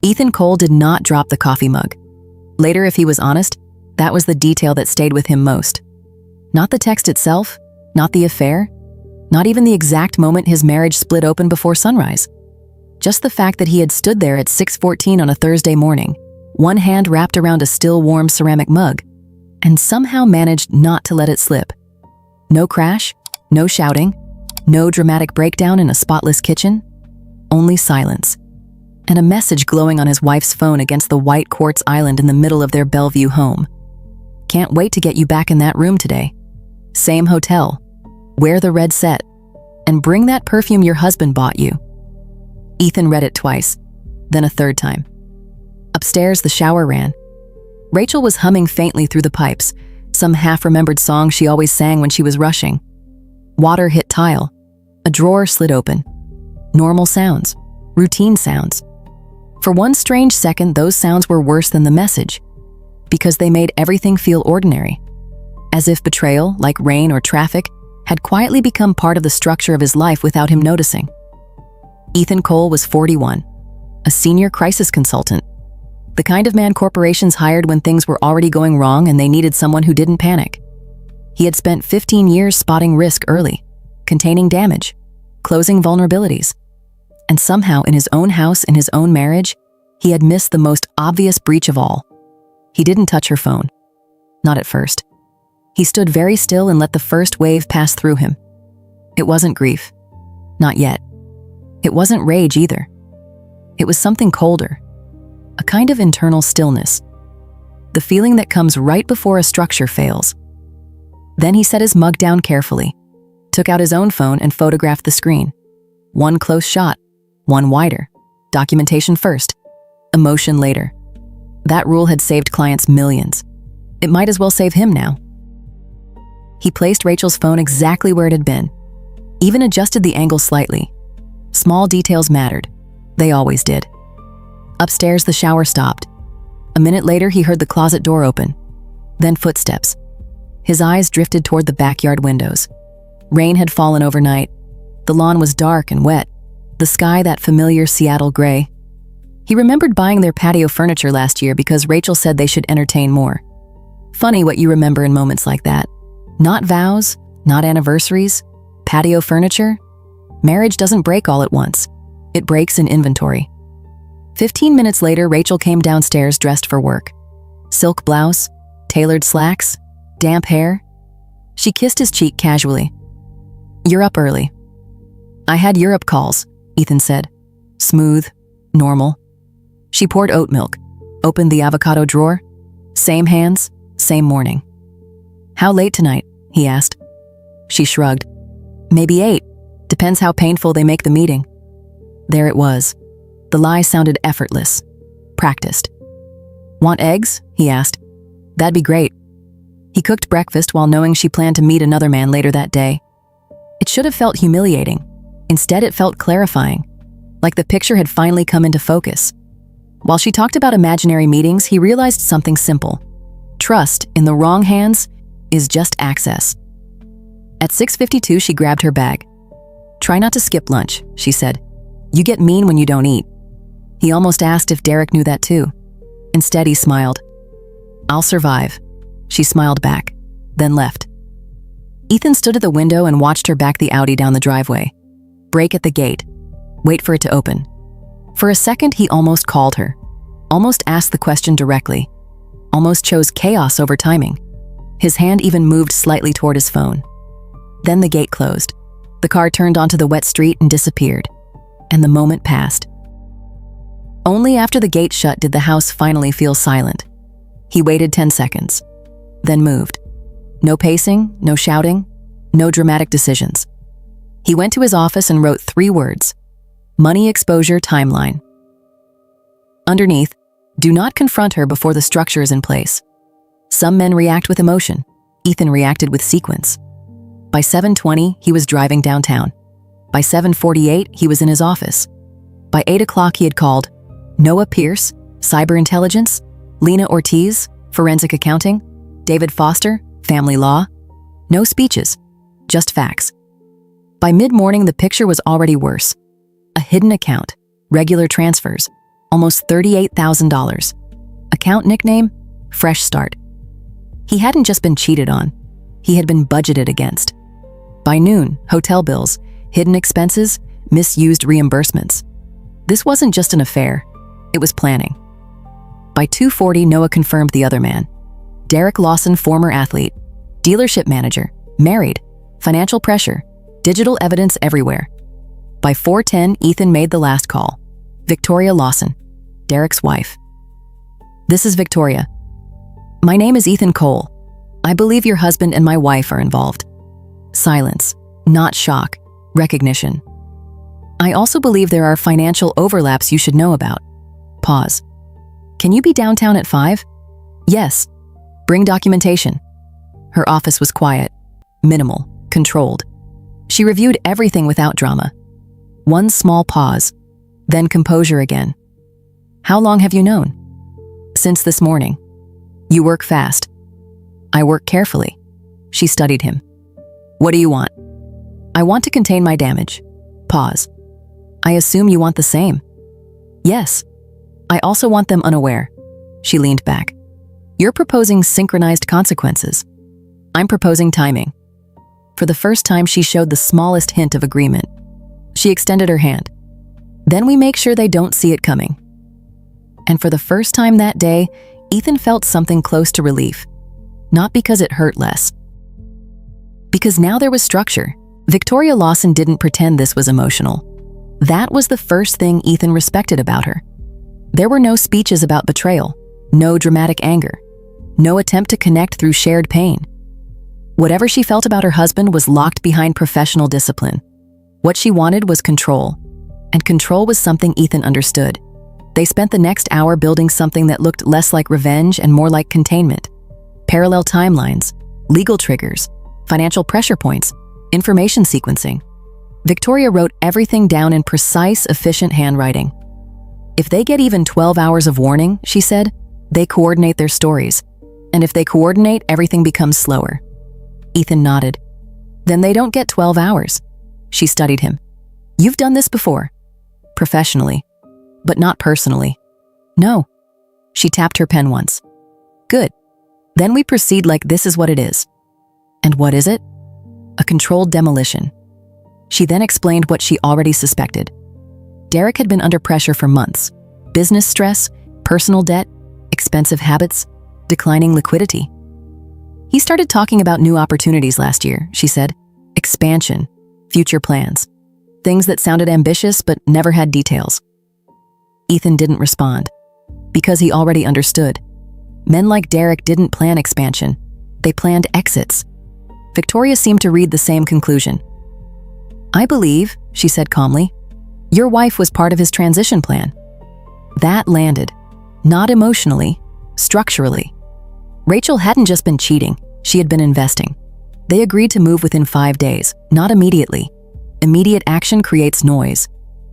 Ethan Cole did not drop the coffee mug. Later, if he was honest, that was the detail that stayed with him most. Not the text itself, not the affair, not even the exact moment his marriage split open before sunrise. Just the fact that he had stood there at 6:14 on a Thursday morning, one hand wrapped around a still warm ceramic mug, and somehow managed not to let it slip. No crash, no shouting, no dramatic breakdown in a spotless kitchen, only silence, and a message glowing on his wife's phone against the white quartz island in the middle of their Bellevue home. Can't wait to get you back in that room today. Same hotel. Wear the red set. And bring that perfume your husband bought you. Ethan read it twice, then a third time. Upstairs, the shower ran. Rachel was humming faintly through the pipes, some half-remembered song she always sang when she was rushing. Water hit tile. A drawer slid open. Normal sounds. Routine sounds. For one strange second, those sounds were worse than the message, because they made everything feel ordinary, as if betrayal, like rain or traffic, had quietly become part of the structure of his life without him noticing. Ethan Cole was 41, a senior crisis consultant, the kind of man corporations hired when things were already going wrong and they needed someone who didn't panic. He had spent 15 years spotting risk early, containing damage, closing vulnerabilities, and somehow in his own house, in his own marriage, he had missed the most obvious breach of all. He didn't touch her phone. Not at first. He stood very still and let the first wave pass through him. It wasn't grief. Not yet. It wasn't rage either. It was something colder. A kind of internal stillness. The feeling that comes right before a structure fails. Then he set his mug down carefully, took out his own phone and photographed the screen. One close shot, one wider. Documentation first, emotion later. That rule had saved clients millions. It might as well save him now. He placed Rachel's phone exactly where it had been, even adjusted the angle slightly. Small details mattered. They always did. Upstairs, the shower stopped. A minute later, he heard the closet door open. Then footsteps. His eyes drifted toward the backyard windows. Rain had fallen overnight. The lawn was dark and wet. The sky that familiar Seattle gray. He remembered buying their patio furniture last year because Rachel said they should entertain more. Funny what you remember in moments like that. Not vows, not anniversaries, patio furniture. Marriage doesn't break all at once. It breaks in inventory. 15 minutes later, Rachel came downstairs dressed for work. Silk blouse, tailored slacks, damp hair. She kissed his cheek casually. "You're up early." "I had Europe calls," Ethan said. Smooth, normal. She poured oat milk, opened the avocado drawer. Same hands, same morning. "How late tonight?" he asked. She shrugged. "Maybe 8. Depends how painful they make the meeting." There it was. The lie sounded effortless, practiced. "Want eggs?" he asked. "That'd be great." He cooked breakfast while knowing she planned to meet another man later that day. It should have felt humiliating. Instead, it felt clarifying, like the picture had finally come into focus. While she talked about imaginary meetings, he realized something simple. Trust, in the wrong hands, is just access. At 6:52, she grabbed her bag. "Try not to skip lunch," she said. "You get mean when you don't eat." He almost asked if Derek knew that too. Instead, he smiled. "I'll survive." She smiled back, then left. Ethan stood at the window and watched her back the Audi down the driveway. Brake at the gate. Wait for it to open. For a second, he almost called her. Almost asked the question directly. Almost chose chaos over timing. His hand even moved slightly toward his phone. Then the gate closed. The car turned onto the wet street and disappeared. And the moment passed. Only after the gate shut did the house finally feel silent. He waited 10 seconds, then moved. No pacing, no shouting, no dramatic decisions. He went to his office and wrote 3 words: money exposure timeline. Underneath, do not confront her before the structure is in place. Some men react with emotion. Ethan reacted with sequence. By 7:20, he was driving downtown. By 7:48, he was in his office. By 8 o'clock, he had called Noah Pierce, Cyber Intelligence, Lena Ortiz, Forensic Accounting, David Foster, Family Law. No speeches, just facts. By mid-morning, the picture was already worse. A hidden account, regular transfers, almost $38,000. Account nickname, Fresh Start. He hadn't just been cheated on, he had been budgeted against. By noon, hotel bills, hidden expenses, misused reimbursements. This wasn't just an affair, it was planning. By 2:40, Noah confirmed the other man. Derek Lawson, former athlete, dealership manager, married, financial pressure, digital evidence everywhere. By 4:10, Ethan made the last call. Victoria Lawson, Derek's wife. This is Victoria. My name is Ethan Cole. I believe your husband and my wife are involved. Silence, not shock, recognition. I also believe there are financial overlaps you should know about. Pause. Can you be downtown at 5? Yes. Bring documentation. Her office was quiet, minimal, controlled. She reviewed everything without drama. One small pause, then composure again. How long have you known? Since this morning. You work fast. I work carefully. She studied him. What do you want? I want to contain my damage. Pause. I assume you want the same. Yes. I also want them unaware. She leaned back. You're proposing synchronized consequences. I'm proposing timing. For the first time, she showed the smallest hint of agreement. She extended her hand. Then we make sure they don't see it coming. And for the first time that day, Ethan felt something close to relief. Not because it hurt less. Because now there was structure. Victoria Lawson didn't pretend this was emotional. That was the first thing Ethan respected about her. There were no speeches about betrayal, no dramatic anger, no attempt to connect through shared pain. Whatever she felt about her husband was locked behind professional discipline. What she wanted was control, and control was something Ethan understood. They spent the next hour building something that looked less like revenge and more like containment. Parallel timelines, legal triggers, financial pressure points, information sequencing. Victoria wrote everything down in precise, efficient handwriting. If they get even 12 hours of warning, she said, they coordinate their stories. And if they coordinate, everything becomes slower. Ethan nodded. Then they don't get 12 hours. She studied him. You've done this before. Professionally. But not personally. No. She tapped her pen once. Good. Then we proceed like this is what it is. And what is it? A controlled demolition. She then explained what she already suspected. Derek had been under pressure for months. Business stress, personal debt, expensive habits, declining liquidity. He started talking about new opportunities last year, she said. Expansion, future plans. Things that sounded ambitious but never had details. Ethan didn't respond. Because he already understood. Men like Derek didn't plan expansion. They planned exits. Victoria seemed to read the same conclusion. I believe, she said calmly, your wife was part of his transition plan. That landed. Not emotionally, structurally. Rachel hadn't just been cheating, she had been investing. They agreed to move within 5 days, not immediately. Immediate action creates noise.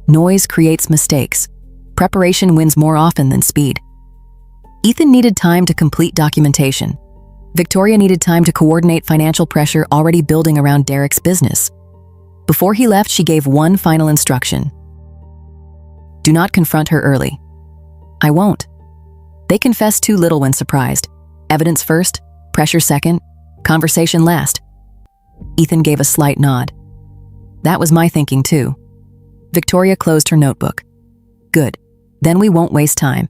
Noise creates mistakes. Preparation wins more often than speed. Ethan needed time to complete documentation. Victoria needed time to coordinate financial pressure already building around Derek's business. Before he left, she gave one final instruction. Do not confront her early. I won't. They confessed too little when surprised. Evidence first, pressure second, conversation last. Ethan gave a slight nod. That was my thinking too. Victoria closed her notebook. Good. Then we won't waste time.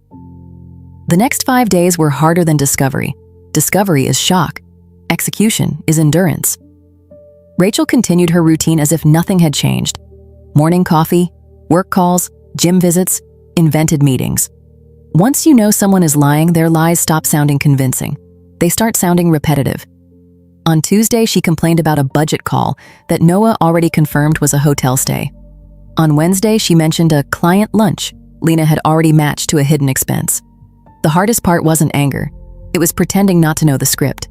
The next 5 days were harder than discovery. Discovery is shock. Execution is endurance. Rachel continued her routine as if nothing had changed. Morning coffee, work calls, gym visits, invented meetings. Once you know someone is lying, their lies stop sounding convincing. They start sounding repetitive. On Tuesday, she complained about a budget call that Noah already confirmed was a hotel stay. On Wednesday, she mentioned a client lunch Lena had already matched to a hidden expense. The hardest part wasn't anger. It was pretending not to know the script.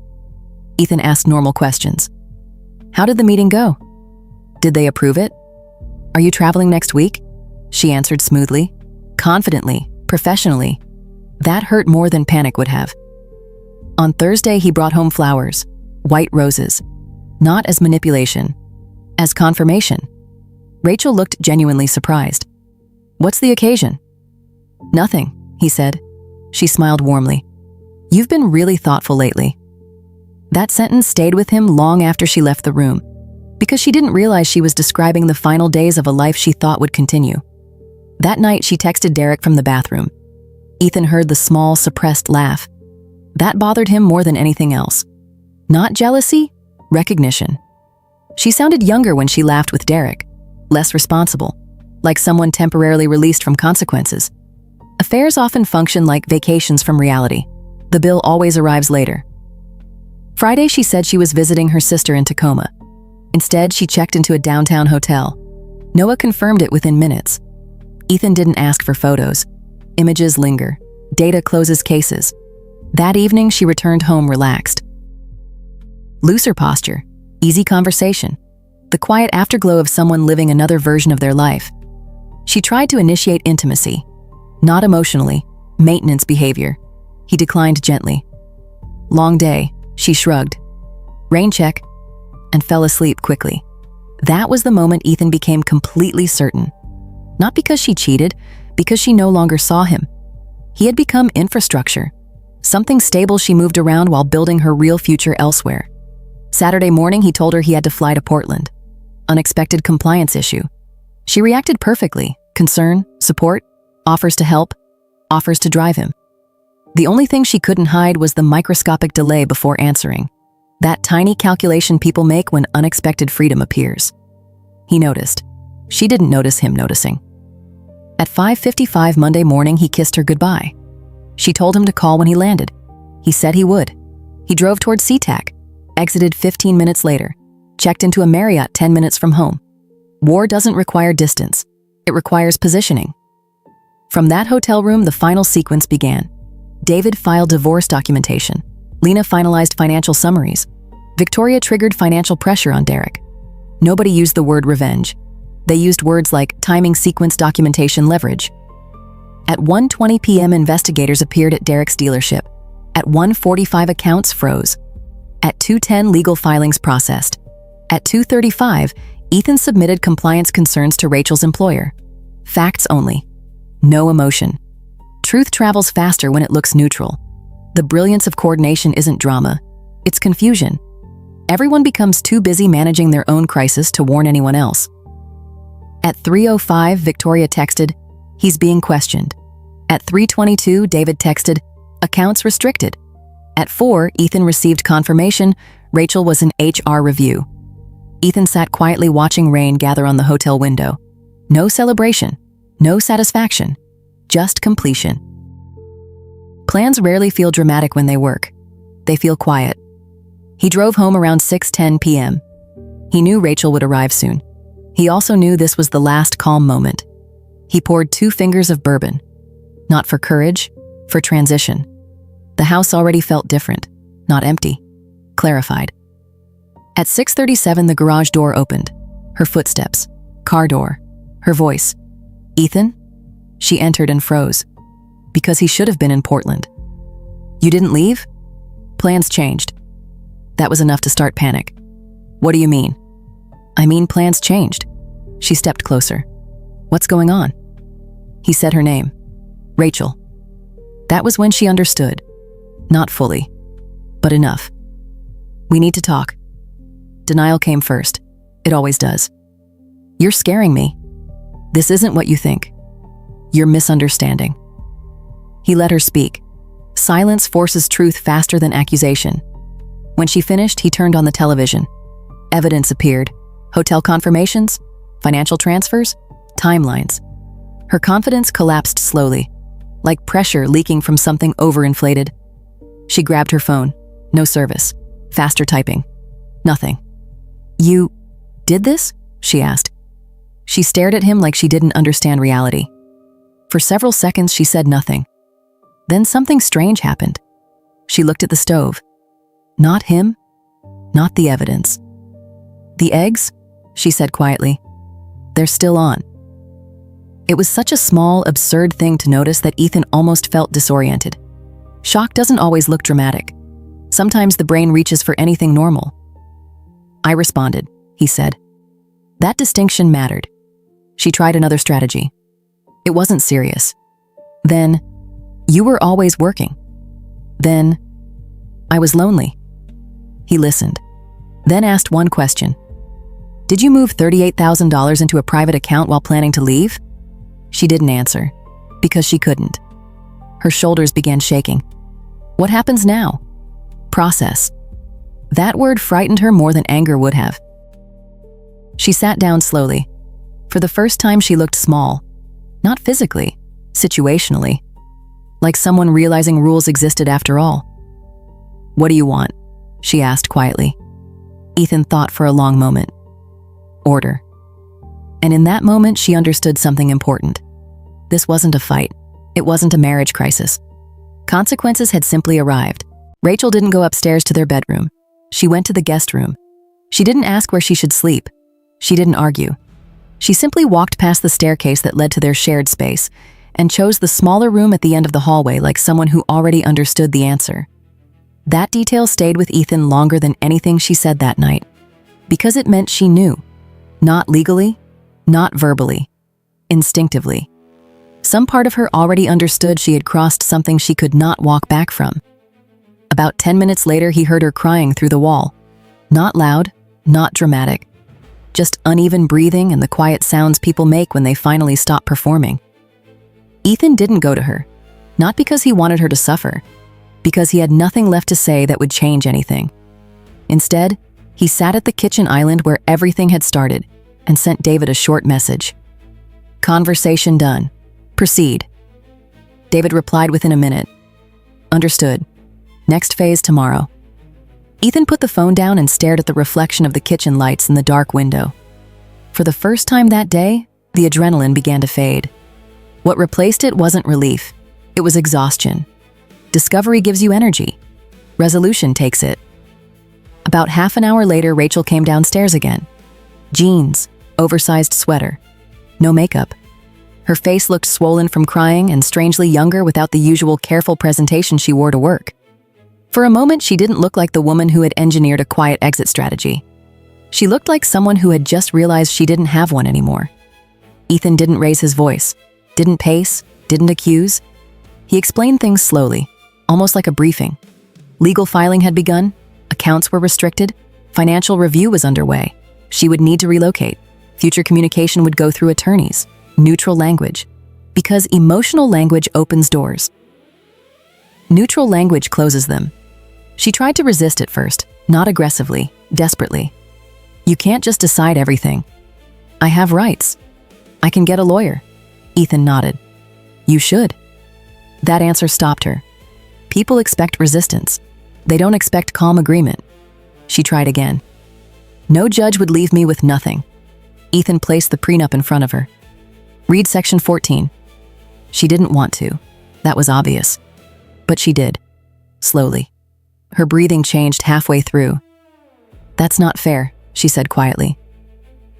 Ethan asked normal questions. How did the meeting go? Did they approve it? Are you traveling next week? She answered smoothly, confidently, professionally. That hurt more than panic would have. On Thursday, he brought home flowers, white roses, not as manipulation, as confirmation. Rachel looked genuinely surprised. What's the occasion? "Nothing," he said. She smiled warmly. "You've been really thoughtful lately." That sentence stayed with him long after she left the room, because she didn't realize she was describing the final days of a life she thought would continue. That night, she texted Derek from the bathroom. Ethan heard the small, suppressed laugh. That bothered him more than anything else. Not jealousy, recognition. She sounded younger when she laughed with Derek, less responsible, like someone temporarily released from consequences. Affairs often function like vacations from reality. The bill always arrives later. Friday, she said she was visiting her sister in Tacoma. Instead, she checked into a downtown hotel. Noah confirmed it within minutes. Ethan didn't ask for photos. Images linger. Data closes cases. That evening, she returned home relaxed. Looser posture, easy conversation, the quiet afterglow of someone living another version of their life. She tried to initiate intimacy, not emotionally, maintenance behavior. He declined gently. Long day, she shrugged. Rain check, and fell asleep quickly. That was the moment Ethan became completely certain. Not because she cheated, because she no longer saw him. He had become infrastructure, something stable she moved around while building her real future elsewhere. Saturday morning, he told her he had to fly to Portland. Unexpected compliance issue. She reacted perfectly. Concern, support, offers to help, offers to drive him. The only thing she couldn't hide was the microscopic delay before answering. That tiny calculation people make when unexpected freedom appears. He noticed. She didn't notice him noticing. At 5:55 Monday morning, he kissed her goodbye. She told him to call when he landed. He said he would. He drove towards SeaTac, exited 15 minutes later, checked into a Marriott 10 minutes from home. War doesn't require distance. It requires positioning. From that hotel room, the final sequence began. David filed divorce documentation. Lena finalized financial summaries. Victoria triggered financial pressure on Derek. Nobody used the word revenge. They used words like timing sequence documentation leverage. At 1:20 p.m., investigators appeared at Derek's dealership. At 1:45, accounts froze. At 2:10, legal filings processed. At 2:35, Ethan submitted compliance concerns to Rachel's employer. Facts only. No emotion. Truth travels faster when it looks neutral. The brilliance of coordination isn't drama. It's confusion. Everyone becomes too busy managing their own crisis to warn anyone else. At 3:05, Victoria texted, "He's being questioned." At 3:22, David texted, "Accounts restricted." At 4, Ethan received confirmation Rachel was in HR review. Ethan sat quietly watching rain gather on the hotel window. No celebration, no satisfaction, just completion. Plans rarely feel dramatic when they work. They feel quiet. He drove home around 6:10 p.m. He knew Rachel would arrive soon. He also knew this was the last calm moment. He poured 2 fingers of bourbon. Not for courage, for transition. The house already felt different, not empty, clarified. At 6:37, the garage door opened. Her footsteps, car door, her voice. "Ethan?" She entered and froze. Because he should have been in Portland. "You didn't leave?" "Plans changed." That was enough to start panic. "What do you mean?" "I mean, plans changed." She stepped closer. "What's going on?" He said her name. Rachel. That was when she understood. Not fully, but enough. "We need to talk." Denial came first. It always does. "You're scaring me. This isn't what you think. You're misunderstanding." He let her speak. Silence forces truth faster than accusation. When she finished, he turned on the television. Evidence appeared. Hotel confirmations, financial transfers, timelines. Her confidence collapsed slowly, like pressure leaking from something overinflated. She grabbed her phone. No service. Faster typing. Nothing. "You did this?" she asked. She stared at him like she didn't understand reality. For several seconds, she said nothing. Then something strange happened. She looked at the stove. Not him, not the evidence. "The eggs?" she said quietly. "They're still on." It was such a small, absurd thing to notice that Ethan almost felt disoriented. Shock doesn't always look dramatic. Sometimes the brain reaches for anything normal. "I responded," he said. That distinction mattered. She tried another strategy. "It wasn't serious." Then, you were always working. Then, I was lonely. He listened, then asked one question. Did you move $38,000 into a private account while planning to leave? She didn't answer, because she couldn't. Her shoulders began shaking. What happens now? Process. That word frightened her more than anger would have. She sat down slowly. For the first time, she looked small. Not physically, situationally. Like someone realizing rules existed after all. What do you want? She asked quietly. Ethan thought for a long moment. Order. And in that moment, she understood something important. This wasn't a fight. It wasn't a marriage crisis. Consequences had simply arrived. Rachel didn't go upstairs to their bedroom. She went to the guest room. She didn't ask where she should sleep. She didn't argue. She simply walked past the staircase that led to their shared space and chose the smaller room at the end of the hallway like someone who already understood the answer. That detail stayed with Ethan longer than anything she said that night, because it meant she knew. Not legally, not verbally, instinctively. Some part of her already understood she had crossed something she could not walk back from. About 10 minutes later, he heard her crying through the wall. Not loud, not dramatic. Just uneven breathing and the quiet sounds people make when they finally stop performing. Ethan didn't go to her, not because he wanted her to suffer, because he had nothing left to say that would change anything. Instead, he sat at the kitchen island where everything had started and sent David a short message. Conversation done. Proceed. David replied within a minute. Understood. Next phase tomorrow. Ethan put the phone down and stared at the reflection of the kitchen lights in the dark window. For the first time that day, the adrenaline began to fade. What replaced it wasn't relief. It was exhaustion. Discovery gives you energy. Resolution takes it. About half an hour later, Rachel came downstairs again. Jeans, oversized sweater. No makeup. Her face looked swollen from crying and strangely younger without the usual careful presentation she wore to work. For a moment, she didn't look like the woman who had engineered a quiet exit strategy. She looked like someone who had just realized she didn't have one anymore. Ethan didn't raise his voice, didn't pace, didn't accuse. He explained things slowly, almost like a briefing. Legal filing had begun, accounts were restricted, financial review was underway. She would need to relocate. Future communication would go through attorneys. Neutral language. Because emotional language opens doors. Neutral language closes them. She tried to resist at first, not aggressively, desperately. You can't just decide everything. I have rights. I can get a lawyer. Ethan nodded. You should. That answer stopped her. People expect resistance. They don't expect calm agreement. She tried again. No judge would leave me with nothing. Ethan placed the prenup in front of her. Read section 14. She didn't want to. That was obvious. But she did. Slowly. Her breathing changed halfway through. That's not fair, she said quietly.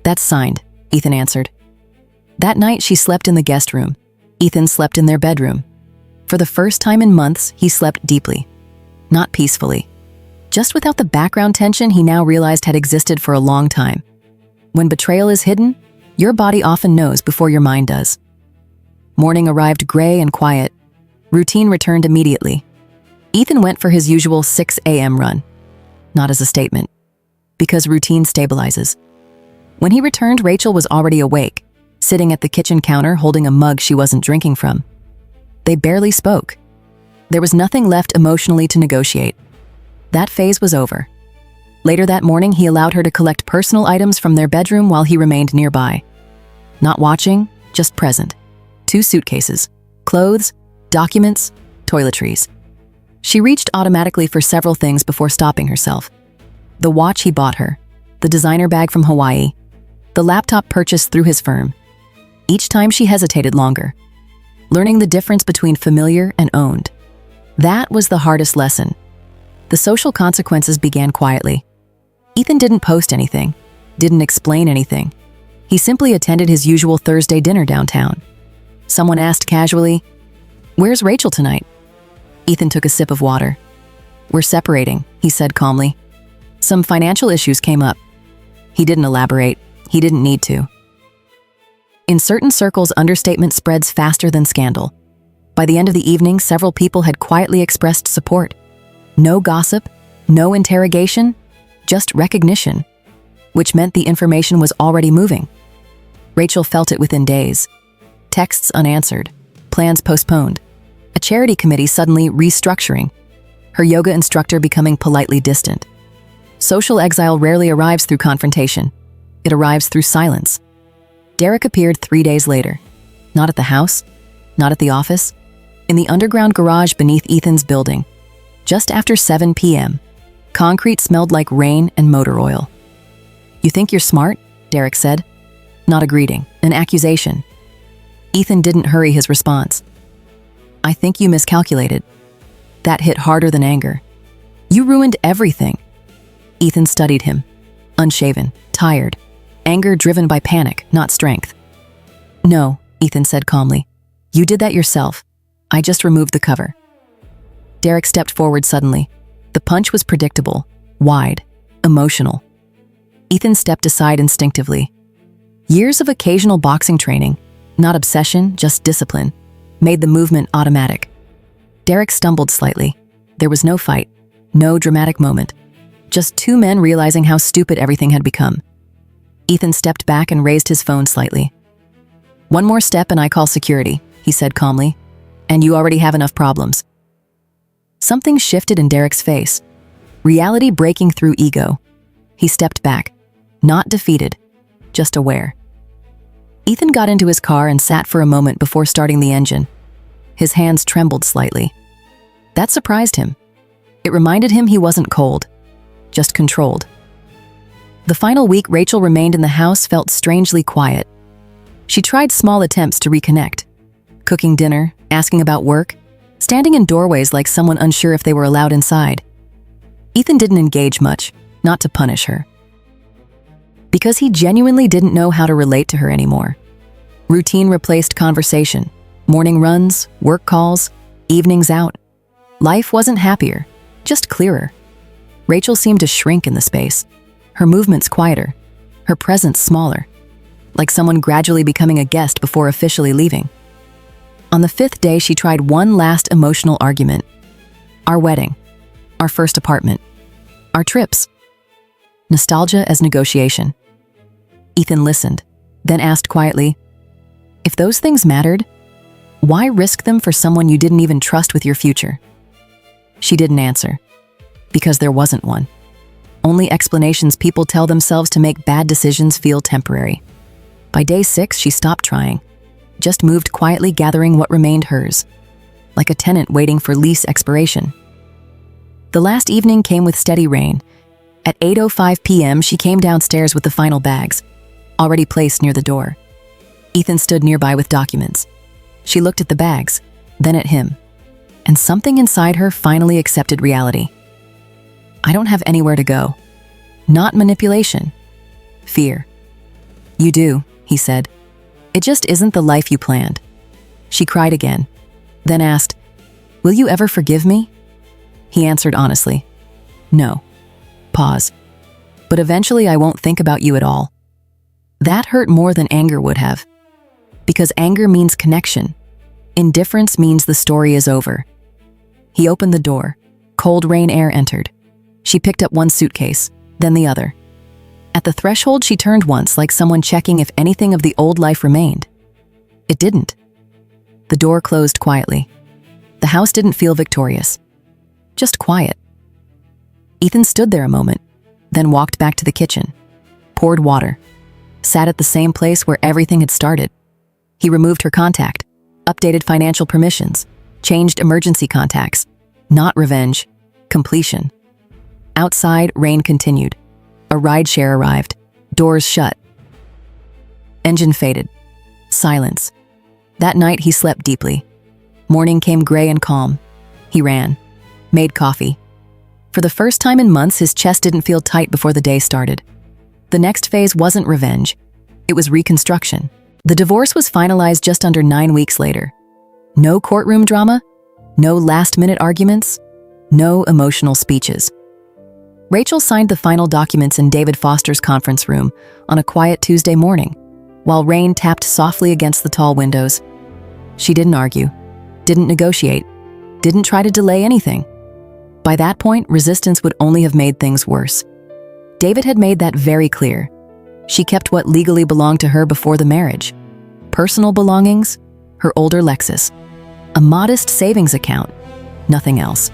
That's signed, Ethan answered. That night she slept in the guest room. Ethan slept in their bedroom. For the first time in months, he slept deeply. Not peacefully. Just without the background tension he now realized had existed for a long time. When betrayal is hidden, your body often knows before your mind does. Morning arrived gray and quiet. Routine returned immediately. Ethan went for his usual 6 a.m. run. Not as a statement. Because routine stabilizes. When he returned, Rachel was already awake, sitting at the kitchen counter holding a mug she wasn't drinking from. They barely spoke. There was nothing left emotionally to negotiate. That phase was over. Later that morning, he allowed her to collect personal items from their bedroom while he remained nearby. Not watching, just present. 2 suitcases, clothes, documents, toiletries. She reached automatically for several things before stopping herself. The watch he bought her, the designer bag from Hawaii, the laptop purchased through his firm. Each time she hesitated longer, learning the difference between familiar and owned. That was the hardest lesson. The social consequences began quietly. Ethan didn't post anything, didn't explain anything. He simply attended his usual Thursday dinner downtown. Someone asked casually, "Where's Rachel tonight?" Ethan took a sip of water. "We're separating," he said calmly. "Some financial issues came up." He didn't elaborate. He didn't need to. In certain circles, understatement spreads faster than scandal. By the end of the evening, several people had quietly expressed support. No gossip, no interrogation, just recognition, which meant the information was already moving. Rachel felt it within days. Texts unanswered, plans postponed, a charity committee suddenly restructuring, her yoga instructor becoming politely distant. Social exile rarely arrives through confrontation. It arrives through silence. Derek appeared 3 days later. Not at the house, not at the office, in the underground garage beneath Ethan's building. Just after 7 p.m., concrete smelled like rain and motor oil. "You think you're smart?" Derek said. Not a greeting, an accusation. Ethan didn't hurry his response. "I think you miscalculated." That hit harder than anger. "You ruined everything." Ethan studied him, unshaven, tired, anger driven by panic, not strength. "No," Ethan said calmly. "You did that yourself. I just removed the cover." Derek stepped forward suddenly. The punch was predictable, wide, emotional. Ethan stepped aside instinctively. Years of occasional boxing training, not obsession, just discipline, made the movement automatic. Derek stumbled slightly. There was no fight, no dramatic moment. Just two men realizing how stupid everything had become. Ethan stepped back and raised his phone slightly. "One more step and I call security," he said calmly. "And you already have enough problems." Something shifted in Derek's face. Reality breaking through ego. He stepped back, not defeated, just aware. Ethan got into his car and sat for a moment before starting the engine. His hands trembled slightly. That surprised him. It reminded him he wasn't cold, just controlled. The final week Rachel remained in the house felt strangely quiet. She tried small attempts to reconnect. Cooking dinner, asking about work, standing in doorways like someone unsure if they were allowed inside. Ethan didn't engage much, not to punish her. Because he genuinely didn't know how to relate to her anymore. Routine replaced conversation. Morning runs, work calls, evenings out. Life wasn't happier, just clearer. Rachel seemed to shrink in the space. Her movements quieter, her presence smaller, like someone gradually becoming a guest before officially leaving. On the 5th day, she tried one last emotional argument. Our wedding, our first apartment, our trips. Nostalgia as negotiation. Ethan listened, then asked quietly, "If those things mattered, why risk them for someone you didn't even trust with your future?" She didn't answer, because there wasn't one. Only explanations people tell themselves to make bad decisions feel temporary. By day 6, she stopped trying, just moved quietly, gathering what remained hers, like a tenant waiting for lease expiration. The last evening came with steady rain. At 8:05 p.m., she came downstairs with the final bags, already placed near the door. Ethan stood nearby with documents. She looked at the bags, then at him, and something inside her finally accepted reality. "I don't have anywhere to go." Not manipulation, fear. "You do," he said. "It just isn't the life you planned." She cried again, then asked, "Will you ever forgive me?" He answered honestly, "No." Pause. "But eventually I won't think about you at all." That hurt more than anger would have. Because anger means connection. Indifference means the story is over. He opened the door. Cold rain air entered. She picked up one suitcase, then the other. At the threshold, she turned once, like someone checking if anything of the old life remained. It didn't. The door closed quietly. The house didn't feel victorious, just quiet. Ethan stood there a moment, then walked back to the kitchen, poured water, sat at the same place where everything had started. He removed her contact, updated financial permissions, changed emergency contacts. Not revenge, completion. Outside, rain continued. A rideshare arrived, doors shut. Engine faded. Silence. That night, he slept deeply. Morning came gray and calm. He ran, made coffee. For the first time in months, his chest didn't feel tight before the day started. The next phase wasn't revenge. It was reconstruction. The divorce was finalized just under 9 weeks later. No courtroom drama, no last-minute arguments, no emotional speeches. Rachel signed the final documents in David Foster's conference room on a quiet Tuesday morning, while rain tapped softly against the tall windows. She didn't argue, didn't negotiate, didn't try to delay anything. By that point, resistance would only have made things worse. David had made that very clear. She kept what legally belonged to her before the marriage. Personal belongings, her older Lexus, a modest savings account, nothing else.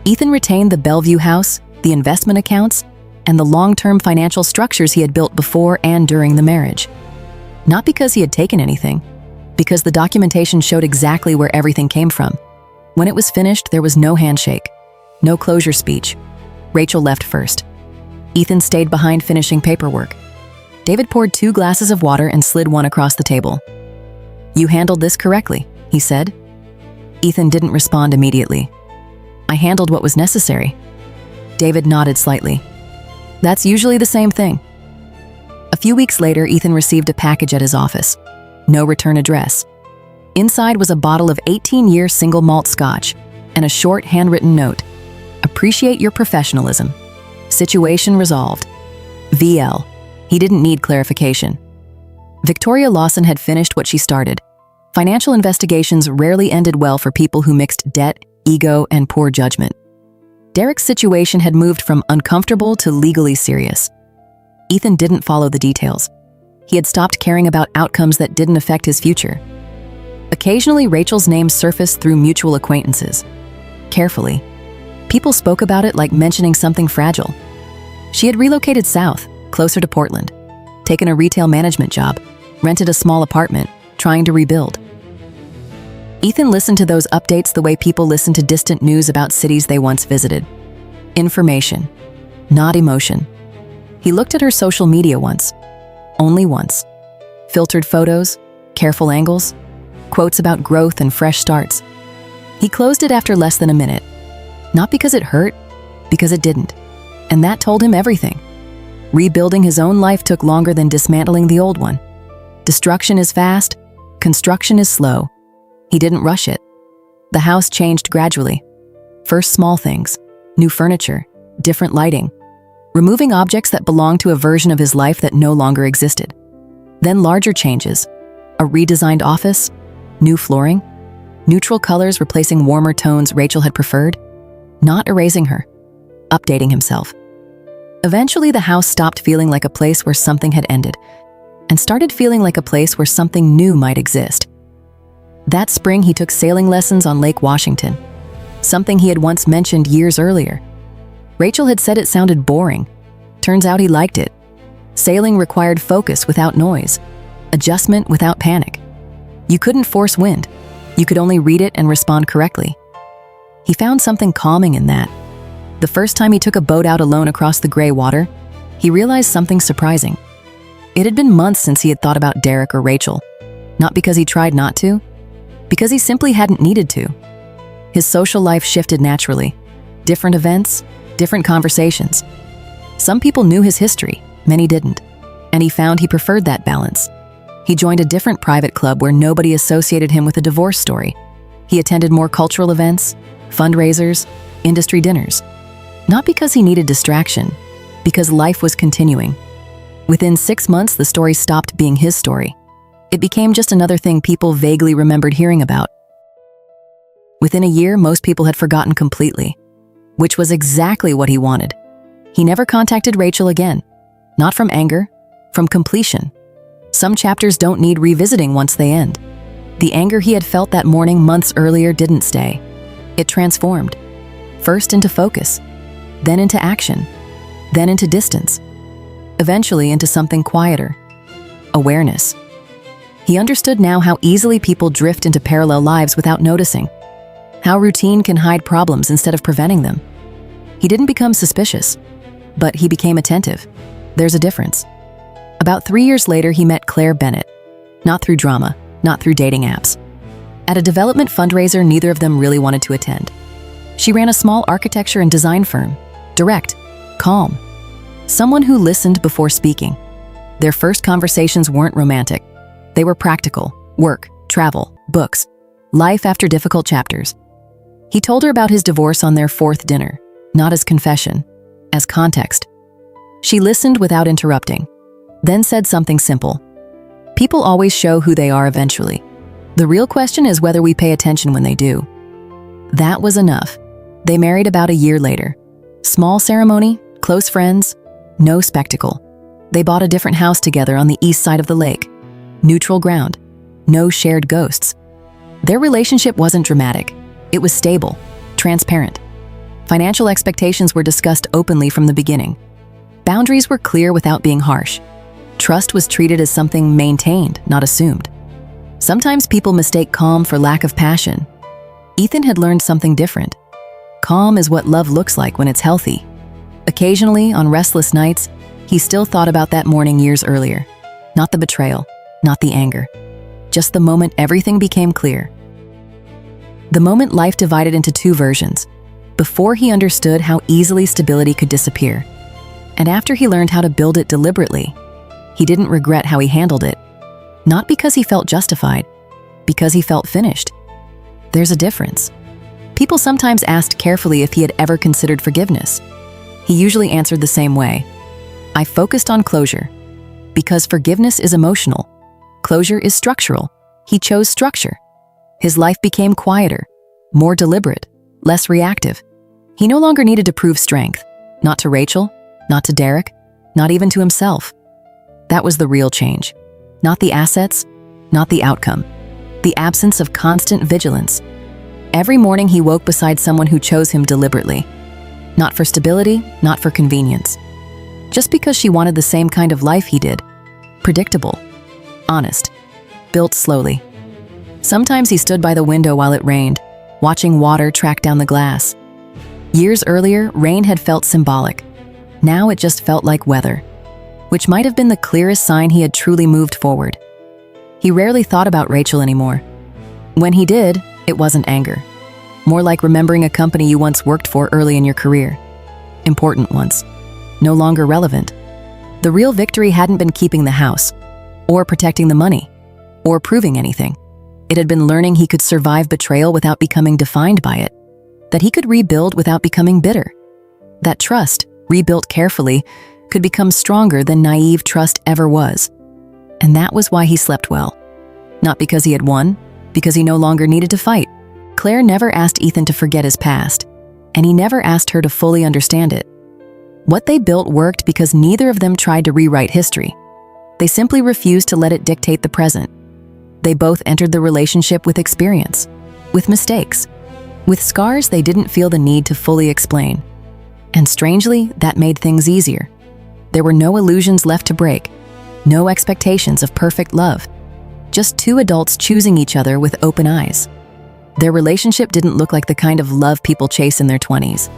Ethan retained the Bellevue house, the investment accounts, and the long-term financial structures he had built before and during the marriage. Not because he had taken anything, because the documentation showed exactly where everything came from. When it was finished, there was no handshake, no closure speech. Rachel left first. Ethan stayed behind finishing paperwork. David poured 2 glasses of water and slid one across the table. "You handled this correctly," he said. Ethan didn't respond immediately. "I handled what was necessary." David nodded slightly. "That's usually the same thing." A few weeks later, Ethan received a package at his office. No return address. Inside was a bottle of 18-year single malt scotch and a short handwritten note. "Appreciate your professionalism. Situation resolved. VL." He didn't need clarification. Victoria Lawson had finished what she started. Financial investigations rarely ended well for people who mixed debt, ego, and poor judgment. Derek's situation had moved from uncomfortable to legally serious. Ethan didn't follow the details. He had stopped caring about outcomes that didn't affect his future. Occasionally, Rachel's name surfaced through mutual acquaintances. Carefully. People spoke about it like mentioning something fragile. She had relocated south, closer to Portland, taken a retail management job, rented a small apartment, trying to rebuild. Ethan listened to those updates the way people listen to distant news about cities they once visited. Information, not emotion. He looked at her social media once, only once. Filtered photos, careful angles, quotes about growth and fresh starts. He closed it after less than a minute. Not because it hurt, because it didn't. And that told him everything. Rebuilding his own life took longer than dismantling the old one. Destruction is fast, construction is slow. He didn't rush it. The house changed gradually. First small things, new furniture, different lighting, removing objects that belonged to a version of his life that no longer existed. Then larger changes, a redesigned office, new flooring, neutral colors replacing warmer tones Rachel had preferred, not erasing her, updating himself. Eventually, the house stopped feeling like a place where something had ended and started feeling like a place where something new might exist. That spring, he took sailing lessons on Lake Washington, something he had once mentioned years earlier. Rachel had said it sounded boring. Turns out he liked it. Sailing required focus without noise, adjustment without panic. You couldn't force wind. You could only read it and respond correctly. He found something calming in that. The first time he took a boat out alone across the gray water, he realized something surprising. It had been months since he had thought about Derek or Rachel, not because he tried not to, because he simply hadn't needed to. His social life shifted naturally. Different events, different conversations. Some people knew his history, many didn't, and he found he preferred that balance. He joined a different private club where nobody associated him with a divorce story. He attended more cultural events, fundraisers, industry dinners. Not because he needed distraction, because life was continuing. Within 6 months, the story stopped being his story. It became just another thing people vaguely remembered hearing about. Within a year, most people had forgotten completely, which was exactly what he wanted. He never contacted Rachel again, not from anger, from completion. Some chapters don't need revisiting once they end. The anger he had felt that morning months earlier didn't stay. It transformed, first into focus, then into action, then into distance, eventually into something quieter, awareness. He understood now how easily people drift into parallel lives without noticing, how routine can hide problems instead of preventing them. He didn't become suspicious, but he became attentive. There's a difference. About 3 years later, he met Claire Bennett, not through drama, not through dating apps. At a development fundraiser neither of them really wanted to attend. She ran a small architecture and design firm, direct, calm, someone who listened before speaking. Their first conversations weren't romantic. They were practical, work, travel, books, life after difficult chapters. He told her about his divorce on their 4th dinner, not as confession, as context. She listened without interrupting, then said something simple. People always show who they are eventually. The real question is whether we pay attention when they do. That was enough. They married about a year later. Small ceremony, close friends, no spectacle. They bought a different house together on the east side of the lake. Neutral ground, no shared ghosts. Their relationship wasn't dramatic. It was stable, transparent. Financial expectations were discussed openly from the beginning. Boundaries were clear without being harsh. Trust was treated as something maintained, not assumed. Sometimes people mistake calm for lack of passion. Ethan had learned something different. Calm is what love looks like when it's healthy. Occasionally, on restless nights, he still thought about that morning years earlier. Not the betrayal, not the anger. Just the moment everything became clear. The moment life divided into two versions. Before he understood how easily stability could disappear. And after he learned how to build it deliberately. He didn't regret how he handled it. Not because he felt justified, because he felt finished. There's a difference. People sometimes asked carefully if he had ever considered forgiveness. He usually answered the same way. I focused on closure. Because forgiveness is emotional. Closure is structural. He chose structure. His life became quieter, more deliberate, less reactive. He no longer needed to prove strength. Not to Rachel, not to Derek, not even to himself. That was the real change. Not the assets, not the outcome. The absence of constant vigilance. Every morning he woke beside someone who chose him deliberately. Not for stability, not for convenience. Just because she wanted the same kind of life he did. Predictable, honest, built slowly. Sometimes he stood by the window while it rained, watching water track down the glass. Years earlier, rain had felt symbolic. Now it just felt like weather, which might have been the clearest sign he had truly moved forward. He rarely thought about Rachel anymore. When he did, it wasn't anger. More like remembering a company you once worked for early in your career. Important once. No longer relevant. The real victory hadn't been keeping the house, or protecting the money, or proving anything. It had been learning he could survive betrayal without becoming defined by it, that he could rebuild without becoming bitter. That trust, rebuilt carefully, could become stronger than naive trust ever was. And that was why he slept well. Not because he had won, because he no longer needed to fight. Claire never asked Ethan to forget his past, and he never asked her to fully understand it. What they built worked because neither of them tried to rewrite history. They simply refused to let it dictate the present. They both entered the relationship with experience, with mistakes, with scars they didn't feel the need to fully explain. And strangely, that made things easier. There were no illusions left to break, no expectations of perfect love. Just two adults choosing each other with open eyes. Their relationship didn't look like the kind of love people chase in their 20s.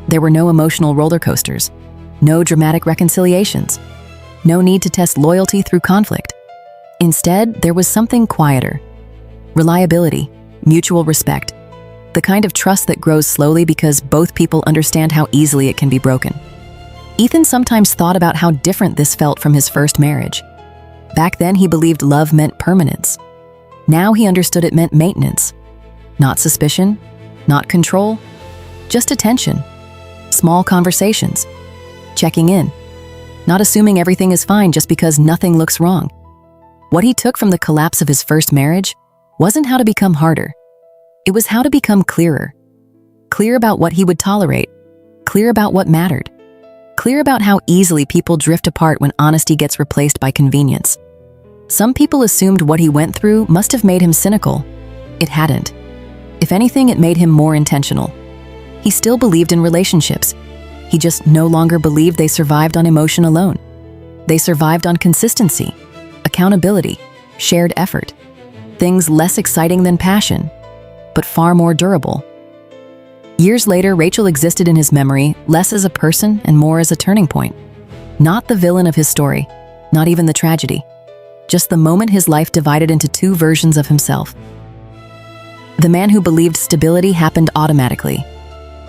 There were no emotional roller coasters, no dramatic reconciliations, no need to test loyalty through conflict. Instead, there was something quieter. Reliability, mutual respect, the kind of trust that grows slowly because both people understand how easily it can be broken. Ethan sometimes thought about how different this felt from his first marriage. Back then, he believed love meant permanence. Now he understood it meant maintenance. Not suspicion, not control, just attention. Small conversations, checking in, not assuming everything is fine just because nothing looks wrong. What he took from the collapse of his first marriage wasn't how to become harder. It was how to become clearer. Clear about what he would tolerate, clear about what mattered, clear about how easily people drift apart when honesty gets replaced by convenience. Some people assumed what he went through must have made him cynical. It hadn't. If anything, it made him more intentional. He still believed in relationships. He just no longer believed they survived on emotion alone. They survived on consistency, accountability, shared effort. Things less exciting than passion, but far more durable. Years later, Rachel existed in his memory less as a person and more as a turning point. Not the villain of his story, not even the tragedy. Just the moment his life divided into two versions of himself. The man who believed stability happened automatically,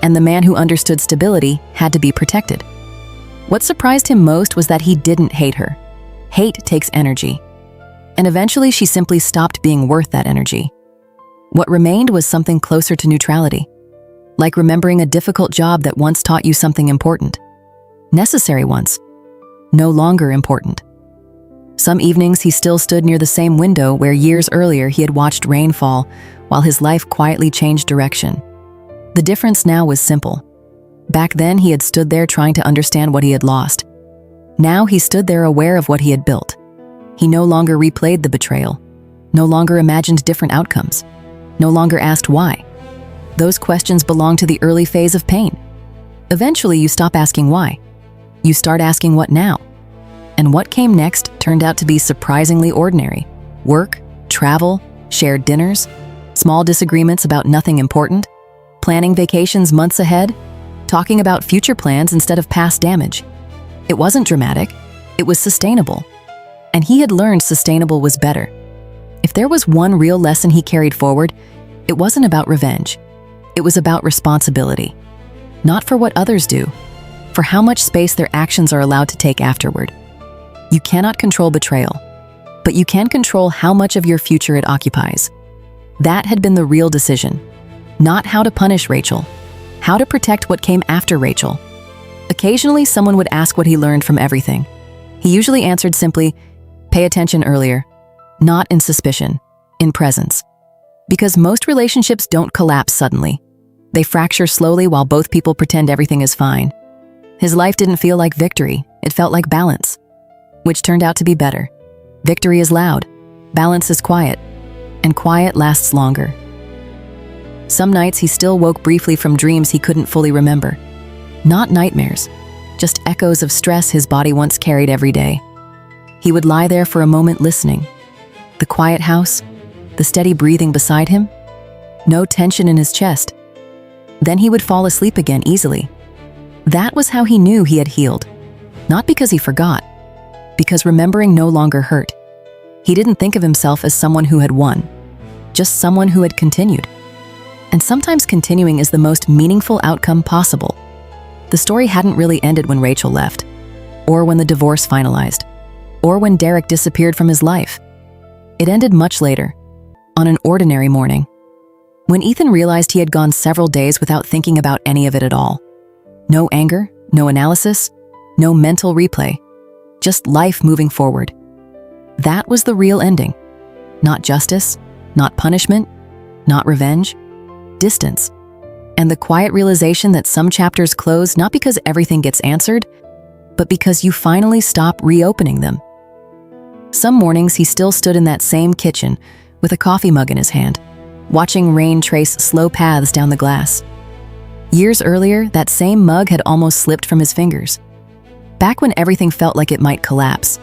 and the man who understood stability had to be protected. What surprised him most was that he didn't hate her. Hate takes energy. And eventually she simply stopped being worth that energy. What remained was something closer to neutrality. Like remembering a difficult job that once taught you something important. Necessary once. No longer important. Some evenings he still stood near the same window where years earlier he had watched rain fall while his life quietly changed direction. The difference now was simple. Back then he had stood there trying to understand what he had lost. Now he stood there aware of what he had built. He no longer replayed the betrayal, no longer imagined different outcomes, no longer asked why. Those questions belong to the early phase of pain. Eventually you stop asking why. You start asking what now. And what came next turned out to be surprisingly ordinary. Work, travel, shared dinners, small disagreements about nothing important, planning vacations months ahead, talking about future plans instead of past damage. It wasn't dramatic, it was sustainable. And he had learned sustainable was better. If there was one real lesson he carried forward, it wasn't about revenge. It was about responsibility. Not for what others do, for how much space their actions are allowed to take afterward. You cannot control betrayal, but you can control how much of your future it occupies. That had been the real decision. Not how to punish Rachel, how to protect what came after Rachel. Occasionally, someone would ask what he learned from everything. He usually answered simply, pay attention earlier, not in suspicion, in presence. Because most relationships don't collapse suddenly. They fracture slowly while both people pretend everything is fine. His life didn't feel like victory, it felt like balance, which turned out to be better. Victory is loud, balance is quiet, and quiet lasts longer. Some nights he still woke briefly from dreams he couldn't fully remember. Not nightmares, just echoes of stress his body once carried every day. He would lie there for a moment listening. The quiet house, the steady breathing beside him, no tension in his chest. Then he would fall asleep again easily. That was how he knew he had healed. Not because he forgot, because remembering no longer hurt. He didn't think of himself as someone who had won, just someone who had continued. And sometimes continuing is the most meaningful outcome possible. The story hadn't really ended when Rachel left, or when the divorce finalized, or when Derek disappeared from his life. It ended much later, on an ordinary morning, when Ethan realized he had gone several days without thinking about any of it at all. No anger, no analysis, no mental replay, just life moving forward. That was the real ending. Not justice, not punishment, not revenge, distance. And the quiet realization that some chapters close not because everything gets answered, but because you finally stop reopening them. Some mornings he still stood in that same kitchen with a coffee mug in his hand, watching rain trace slow paths down the glass. Years earlier, that same mug had almost slipped from his fingers. Back when everything felt like it might collapse.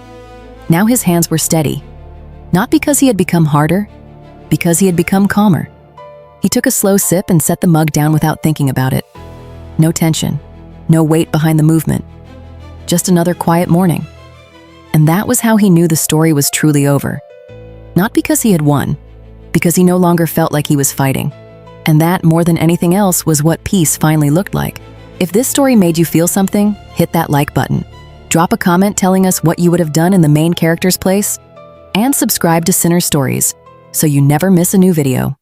Now his hands were steady. Not because he had become harder, because he had become calmer. He took a slow sip and set the mug down without thinking about it. No tension, no weight behind the movement. Just another quiet morning. And that was how he knew the story was truly over. Not because he had won, because he no longer felt like he was fighting. And that, more than anything else, was what peace finally looked like. If this story made you feel something, hit that like button. Drop a comment telling us what you would have done in the main character's place, and subscribe to Sinner Stories so you never miss a new video.